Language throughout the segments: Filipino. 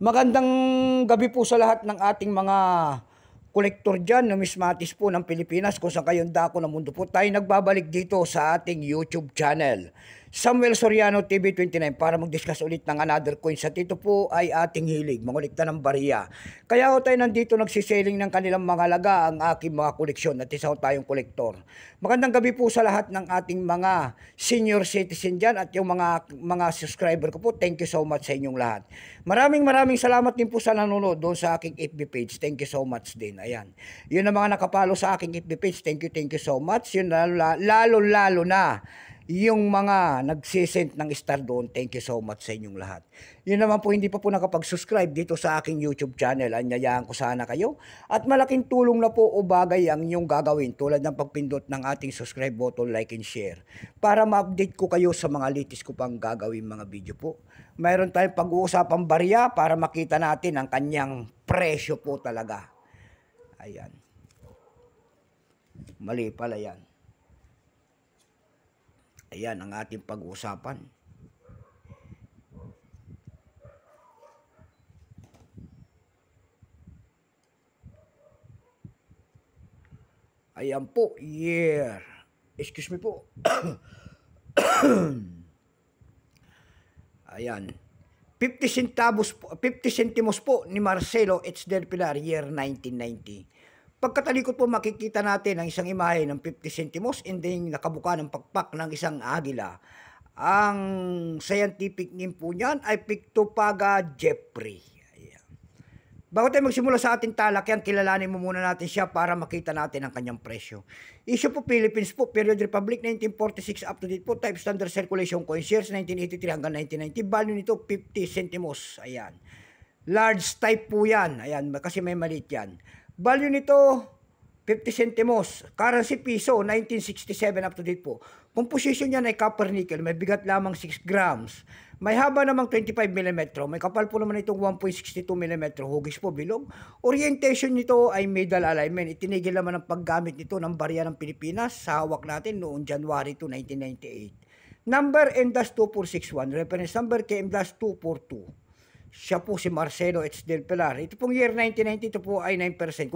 Magandang gabi po sa lahat ng ating mga kolektor dyan, numismatis po ng Pilipinas, kung saan kayong dako ng mundo po. Tayo nagbabalik dito sa ating YouTube channel, Samuel Soriano TV 29, para mag-discuss ulit ng another coins. At ito po ay ating hilig, mangolekta ng barya. Kaya ho tayo nandito nagsiselling ng kanilang mga laga ang aking mga koleksyon at isa ho tayong kolektor. Magandang gabi po sa lahat ng ating mga senior citizen dyan at yung mga subscriber ko po. Thank you so much sa inyong lahat. Maraming salamat din po sa nanonood doon sa aking FB page. Thank you so much din. Ayan. Yun ang mga nakapalo sa aking FB page. Thank you so much. Yun lalo na yung mga nagsisend ng star doon. Thank you so much sa inyong lahat. Yun naman po, hindi pa po nakapag-subscribe dito sa aking YouTube channel. Anyayaan ko sana kayo. At malaking tulong na po o bagay ang inyong gagawin tulad ng pagpindot ng ating subscribe button, like and share para ma-update ko kayo sa mga latest ko pang gagawin mga video po. Mayroon tayong pag-uusapang barya para makita natin ang kanyang presyo po talaga. Ayan. Mali pala yan. Ayan ang ating pag-uusapan. Ayan po, yeah. Excuse me po. Ayan. 50 centimos po ni Marcelo H. Del Pilar, year 1990. Pagkatalikod po makikita natin ang isang imahe ng 50 centimos and then nakabuka ng pakpak ng isang agila. Ang scientific name po niyan ay Pictopaga jeffrey. Ayan. Bago tayo magsimula sa ating talakyan, kilalanin mo muna natin siya para makita natin ang kanyang presyo. Issue po Philippines po, period Republic 1946 up to date po, type standard circulation coins, years 1983 hanggang 1990, value nito 50 centimos. Ayan. Large type po yan. Ayan, kasi may maliit yan. Value nito, 50 centimos. Currency piso, 1967 up to date po. Composition niyan ay copper nickel. May bigat lamang 6 grams. May haba namang 25 mm. May kapal po naman itong 1.62 mm. Hugis po bilog. Orientation nito ay middle alignment. Itinigil naman ang paggamit nito ng barya ng Pilipinas sa hawak natin noong January 2, 1998. Number M-2461. Reference number KM-242. Siya po si Marcelo H. Del Pilar. Ito pong year 1990, ito po ay 9%.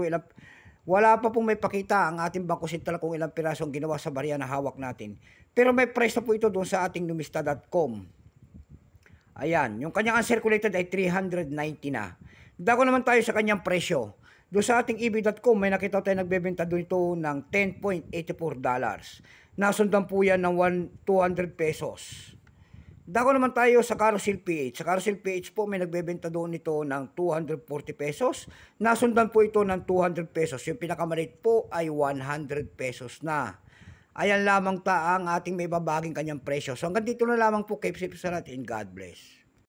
Wala pa pong may pakita ang ating Bangko Sentral kung ilang piraso ang ginawa sa barya na hawak natin. Pero may price na po ito doon sa ating numista.com. Ayan, yung kanyang uncirculated ay 390 na. Dako naman tayo sa kanyang presyo. Doon sa ating ebay.com, may nakita tayo nagbebenta doon ito ng $10.84. Nasundan po yan ng 200 pesos. Dako naman tayo sa Carousel PH. Sa Carousel PH po may nagbebenta doon ito ng 240 pesos. Nasundan po ito ng 200 pesos. Yung pinakamalit po ay 100 pesos na. Ayan lamang ang ating may babaging kanyang presyo. So hanggang dito na lamang po. Keep safe sa natin. God bless.